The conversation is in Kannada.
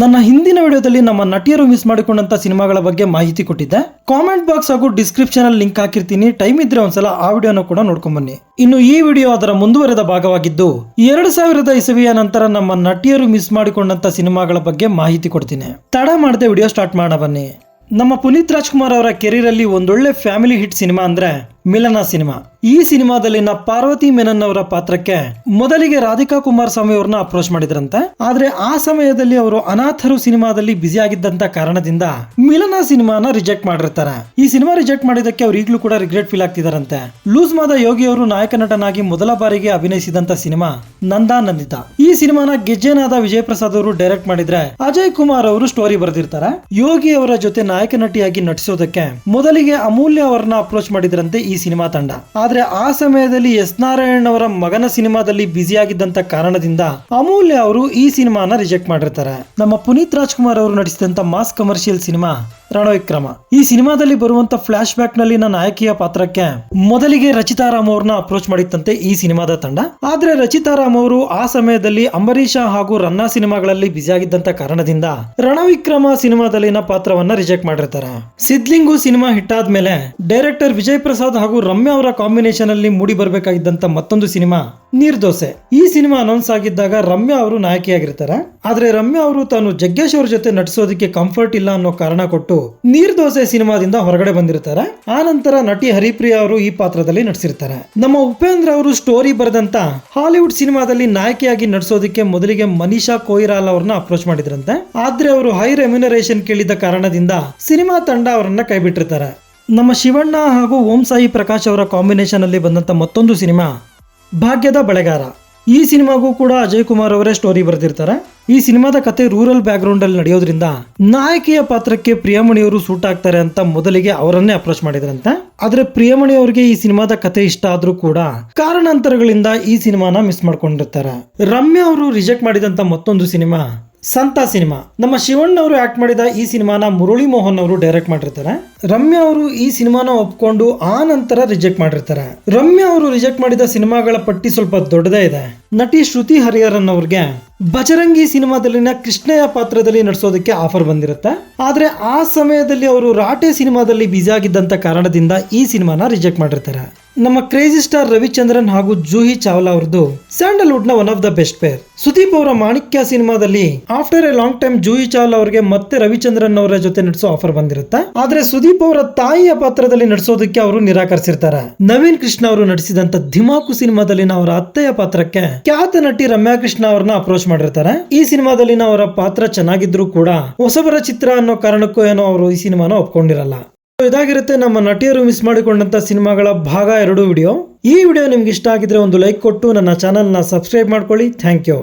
ನನ್ನ ಹಿಂದಿನ ವಿಡಿಯೋದಲ್ಲಿ ನಮ್ಮ ನಟಿಯರು ಮಿಸ್ ಮಾಡಿಕೊಂಡಂತ ಸಿನಿಮಾಗಳ ಬಗ್ಗೆ ಮಾಹಿತಿ ಕೊಟ್ಟಿದ್ದೆ. ಕಾಮೆಂಟ್ ಬಾಕ್ಸ್ ಹಾಗೂ ಡಿಸ್ಕ್ರಿಪ್ಷನ್ ಅಲ್ಲಿ ಲಿಂಕ್ ಹಾಕಿರ್ತೀನಿ. ಟೈಮ್ ಇದ್ರೆ ಒಂದ್ಸಲ ಆ ವಿಡಿಯೋನ ಕೂಡ ನೋಡ್ಕೊಂಡ್ ಬನ್ನಿ. ಇನ್ನು ಈ ವಿಡಿಯೋ ಅದರ ಮುಂದುವರೆದ ಭಾಗವಾಗಿದ್ದು 2000 ಇಸವಿಯ ನಂತರ ನಮ್ಮ ನಟಿಯರು ಮಿಸ್ ಮಾಡಿಕೊಂಡಂತ ಸಿನಿಮಾಗಳ ಬಗ್ಗೆ ಮಾಹಿತಿ ಕೊಡ್ತೀನಿ. ತಡ ಮಾಡದೆ ವಿಡಿಯೋ ಸ್ಟಾರ್ಟ್ ಮಾಡೋಣ ಬನ್ನಿ. ನಮ್ಮ ಪುನೀತ್ ರಾಜ್ಕುಮಾರ್ ಅವರ ಕೆರಿಯರ್ ಅಲ್ಲಿ ಒಂದೊಳ್ಳೆ ಫ್ಯಾಮಿಲಿ ಹಿಟ್ ಸಿನಿಮಾ ಅಂದ್ರೆ ಮಿಲನ ಸಿನಿಮಾ. ಈ ಸಿನಿಮಾದಲ್ಲಿನ ಪಾರ್ವತಿ ಮೆನನ್ ಅವರ ಪಾತ್ರಕ್ಕೆ ಮೊದಲಿಗೆ ರಾಧಿಕಾ ಕುಮಾರಸ್ವಾಮಿ ಅವ್ರನ್ನ ಅಪ್ರೋಚ್ ಮಾಡಿದ್ರಂತೆ. ಆದ್ರೆ ಆ ಸಮಯದಲ್ಲಿ ಅವರು ಅನಾಥರು ಸಿನಿಮಾದಲ್ಲಿ ಬ್ಯುಸಿ ಆಗಿದ್ದಂತ ಕಾರಣದಿಂದ ಮಿಲನ ಸಿನಿಮಾನ ರಿಜೆಕ್ಟ್ ಮಾಡಿರ್ತಾರೆ. ಈ ಸಿನಿಮಾ ರಿಜೆಕ್ಟ್ ಮಾಡಿದಕ್ಕೆ ಅವ್ರು ಈಗಲೂ ಕೂಡ ರಿಗ್ರೆಟ್ ಫೀಲ್ ಆಗ್ತಿದಾರಂತೆ. ಲೂಸ್ ಮಾದ ಯೋಗಿ ಅವರು ನಾಯಕ ನಟನಾಗಿ ಮೊದಲ ಬಾರಿಗೆ ಅಭಿನಯಿಸಿದಂತ ಸಿನಿಮಾ ನಂದಾ ನಂದಿತ. ಈ ಸಿನಿಮಾನ ಗೆಜ್ಜೆನಾದ ವಿಜಯ್ ಪ್ರಸಾದ್ ಅವರು ಡೈರೆಕ್ಟ್ ಮಾಡಿದ್ರೆ ಅಜಯ್ ಕುಮಾರ್ ಅವರು ಸ್ಟೋರಿ ಬರೆದಿರ್ತಾರೆ. ಯೋಗಿ ಅವರ ಜೊತೆ ನಾಯಕ ನಟಿಯಾಗಿ ನಟಿಸೋದಕ್ಕೆ ಮೊದಲಿಗೆ ಅಮೂಲ್ಯ ಅವರನ್ನ ಅಪ್ರೋಚ್ ಮಾಡಿದ್ರಂತೆ ಈ ಸಿನಿಮಾ ತಂಡ. ಆದ್ರೆ ಆ ಸಮಯದಲ್ಲಿ ಎಸ್ ನಾರಾಯಣ್ ಅವರ ಮಗನ ಸಿನಿಮಾದಲ್ಲಿ ಬ್ಯುಸಿ ಆಗಿದ್ದಂತ ಕಾರಣದಿಂದ ಅಮೂಲ್ಯ ಅವರು ಈ ಸಿನಿಮಾನ ರಿಜೆಕ್ಟ್ ಮಾಡಿರ್ತಾರೆ. ನಮ್ಮ ಪುನೀತ್ ರಾಜ್ಕುಮಾರ್ ಅವರು ನಟಿಸಿದಂತ ಮಾಸ್ ಕಮರ್ಷಿಯಲ್ ಸಿನಿಮಾ ರಣವಿಕ್ರಮ. ಈ ಸಿನಿಮಾದಲ್ಲಿ ಬರುವಂತ ಫ್ಲಾಶ್ ಬ್ಯಾಕ್ ನಲ್ಲಿನ ನಾಯಕಿಯ ಪಾತ್ರಕ್ಕೆ ಮೊದಲಿಗೆ ರಚಿತಾ ರಾಮ್ ಅವ್ರನ್ನ ಅಪ್ರೋಚ್ ಮಾಡಿತ್ತಂತೆ ಈ ಸಿನಿಮಾದ ತಂಡ. ಆದ್ರೆ ರಚಿತಾ ರಾಮ್ ಅವರು ಆ ಸಮಯದಲ್ಲಿ ಅಂಬರೀಷ ಹಾಗೂ ರನ್ನ ಸಿನಿಮಾಗಳಲ್ಲಿ ಬ್ಯುಸಿ ಆಗಿದ್ದಂತ ಕಾರಣದಿಂದ ರಣವಿಕ್ರಮ ಸಿನಿಮಾದಲ್ಲಿನ ಪಾತ್ರವನ್ನ ರಿಜೆಕ್ಟ್ ಮಾಡಿರ್ತಾರೆ. ಸಿದ್ಲಿಂಗು ಸಿನಿಮಾ ಹಿಟ್ ಆದ್ಮೇಲೆ ಡೈರೆಕ್ಟರ್ ವಿಜಯ್ ಪ್ರಸಾದ್ ಹಾಗೂ ರಮ್ಯಾ ಅವರ ಕಾಂಬಿನೇಷನ್ ಅಲ್ಲಿ ಮೂಡಿ ಬರಬೇಕಾಗಿದ್ದಂತ ಮತ್ತೊಂದು ಸಿನಿಮಾ ನೀರ್ದೋಸೆ. ಈ ಸಿನಿಮಾ ಅನೌನ್ಸ್ ಆಗಿದ್ದಾಗ ರಮ್ಯಾ ಅವರು ನಾಯಕಿಯಾಗಿರ್ತಾರೆ. ಆದ್ರೆ ರಮ್ಯಾ ಅವರು ತಾನು ಜಗ್ಗೇಶ್ ಅವ್ರ ಜೊತೆ ನಟಿಸೋದಕ್ಕೆ ಕಂಫರ್ಟ್ ಇಲ್ಲ ಅನ್ನೋ ಕಾರಣ ಕೊಟ್ಟು ನೀರ್ದೋಸೆ ಸಿನಿಮಾದಿಂದ ಹೊರಗಡೆ ಬಂದಿರ್ತಾರೆ. ಆ ನಂತರ ನಟಿ ಹರಿಪ್ರಿಯಾ ಅವರು ಈ ಪಾತ್ರದಲ್ಲಿ ನಟಿಸಿರ್ತಾರೆ. ನಮ್ಮ ಉಪೇಂದ್ರ ಅವರು ಸ್ಟೋರಿ ಬರೆದಂತ ಹಾಲಿವುಡ್ ಸಿನಿಮಾದಲ್ಲಿ ನಾಯಕಿಯಾಗಿ ನಟಿಸೋದಕ್ಕೆ ಮೊದಲಿಗೆ ಮನೀಷಾ ಕೊಯಿರಾಲಾ ಅವ್ರನ್ನ ಅಪ್ರೋಚ್ ಮಾಡಿದ್ರಂತೆ. ಆದ್ರೆ ಅವರು ಹೈ ರೆಮ್ಯುನರೇಷನ್ ಕೇಳಿದ ಕಾರಣದಿಂದ ಸಿನಿಮಾ ತಂಡ ಅವರನ್ನ ಕೈಬಿಟ್ಟಿರ್ತಾರೆ. ನಮ್ಮ ಶಿವಣ್ಣ ಹಾಗೂ ಓಂ ಸಾಯಿ ಪ್ರಕಾಶ್ ಅವರ ಕಾಂಬಿನೇಷನ್ ಅಲ್ಲಿ ಬಂದಂತ ಮತ್ತೊಂದು ಸಿನಿಮಾ ಭಾಗ್ಯದ ಬಳೆಗಾರ. ಈ ಸಿನಿಮಾಗೂ ಕೂಡ ಅಜಯ್ ಕುಮಾರ್ ಅವರೇ ಸ್ಟೋರಿ ಬರೆದಿರ್ತಾರೆ. ಈ ಸಿನಿಮಾದ ಕತೆ ರೂರಲ್ ಬ್ಯಾಕ್ ಗ್ರೌಂಡ್ ಅಲ್ಲಿ ನಡೆಯೋದ್ರಿಂದ ನಾಯಕಿಯ ಪಾತ್ರಕ್ಕೆ ಪ್ರಿಯಮಣಿ ಅವರು ಸೂಟ್ ಆಗ್ತಾರೆ ಅಂತ ಮೊದಲಿಗೆ ಅವರನ್ನೇ ಅಪ್ರೋಚ್ ಮಾಡಿದ್ರಂತೆ. ಆದ್ರೆ ಪ್ರಿಯಮಣಿ ಅವರಿಗೆ ಈ ಸಿನಿಮಾದ ಕತೆ ಇಷ್ಟ ಆದ್ರೂ ಕೂಡ ಕಾರಣಾಂತರಗಳಿಂದ ಈ ಸಿನಿಮಾನ ಮಿಸ್ ಮಾಡ್ಕೊಂಡಿರ್ತಾರೆ. ರಮ್ಯಾ ಅವರು ರಿಜೆಕ್ಟ್ ಮಾಡಿದಂತ ಮತ್ತೊಂದು ಸಿನಿಮಾ ಸಂತ ಸಿನಿಮಾ. ನಮ್ಮ ಶಿವಣ್ಣ ಅವರು ಆಕ್ಟ್ ಮಾಡಿದ ಈ ಸಿನಿಮಾನ ಮುರಳಿ ಮೋಹನ್ ಅವರು ಡೈರೆಕ್ಟ್ ಮಾಡಿರ್ತಾರೆ. ರಮ್ಯಾ ಅವರು ಈ ಸಿನಿಮಾನ ಒಪ್ಕೊಂಡು ಆ ನಂತರ ರಿಜೆಕ್ಟ್ ಮಾಡಿರ್ತಾರೆ. ರಮ್ಯಾ ಅವರು ರಿಜೆಕ್ಟ್ ಮಾಡಿದ ಸಿನಿಮಾಗಳ ಪಟ್ಟಿ ಸ್ವಲ್ಪ ದೊಡ್ಡದೇ ಇದೆ. ನಟಿ ಶ್ರುತಿ ಹರಿಹರನ್ ಅವ್ರಿಗೆ ಬಜರಂಗಿ ಸಿನಿಮಾದಲ್ಲಿನ ಕೃಷ್ಣಯ್ಯ ಪಾತ್ರದಲ್ಲಿ ನಟಿಸೋದಕ್ಕೆ ಆಫರ್ ಬಂದಿರುತ್ತೆ. ಆದ್ರೆ ಆ ಸಮಯದಲ್ಲಿ ಅವರು ರಾಟೆ ಸಿನಿಮಾದಲ್ಲಿ ಬ್ಯುಸಿ ಆಗಿದ್ದಂತ ಕಾರಣದಿಂದ ಈ ಸಿನಿಮಾನ ರಿಜೆಕ್ಟ್ ಮಾಡಿರ್ತಾರೆ. ನಮ್ಮ ಕ್ರೇಜಿ ಸ್ಟಾರ್ ರವಿಚಂದ್ರನ್ ಹಾಗೂ ಜೂಹಿ ಚಾವ್ಲಾ ಅವ್ರದ್ದು ಸ್ಯಾಂಡಲ್ವುಡ್ ನ one of the best pair. Sudeep ಅವರ ಮಾಣಿಕ್ಯ ಸಿನಿಮಾದಲ್ಲಿ after a long time Juhi Chawla ಅವರಿಗೆ ಮತ್ತೆ ರವಿಚಂದ್ರನ್ ಅವರ ಜೊತೆ ನಟಿಸೋ ಆಫರ್ ಬಂದಿರುತ್ತೆ. ಆದ್ರೆ ಸುದೀಪ್ ಅವರ ತಾಯಿಯ ಪಾತ್ರದಲ್ಲಿ ನಟಿಸೋದಕ್ಕೆ ಅವರು ನಿರಾಕರಿಸಿರ್ತಾರೆ. ನವೀನ್ ಕೃಷ್ಣ ಅವರು ನಟಿಸಿದಂತ ಧಿಮಾಕು ಸಿನಿಮಾದಲ್ಲಿನ ಅವರ ಅತ್ತೆಯ ಪಾತ್ರಕ್ಕೆ ಖ್ಯಾತ ನಟಿ ರಮ್ಯಾ ಕೃಷ್ಣ ಅವರನ್ನ ಅಪ್ರೋಚ್ ಮಾಡಿರ್ತಾರೆ. ಈ ಸಿನಿಮಾದಲ್ಲಿನ ಅವರ ಪಾತ್ರ ಚೆನ್ನಾಗಿದ್ರು ಕೂಡ ಹೊಸಬರ ಚಿತ್ರ ಅನ್ನೋ ಕಾರಣಕ್ಕೂ ಏನೋ ಅವರು ಈ ಸಿನಿಮಾನ ಒಪ್ಕೊಂಡಿರಲ್ಲ. ಇದಾಗಿರುತ್ತೆ ನಮ್ಮ ನಟಿಯರು ಮಿಸ್ ಮಾಡಿಕೊಂಡಂತ ಸಿನಿಮಾಗಳ ಭಾಗ 2 ವಿಡಿಯೋ. ಈ ವಿಡಿಯೋ ನಿಮ್ಗೆ ಇಷ್ಟ ಆಗಿದ್ರೆ ಒಂದು ಲೈಕ್ ಕೊಟ್ಟು ನನ್ನ ಚಾನೆಲ್ ನ ಸಬ್ಸ್ಕ್ರೈಬ್ ಮಾಡ್ಕೊಳ್ಳಿ. Thank you.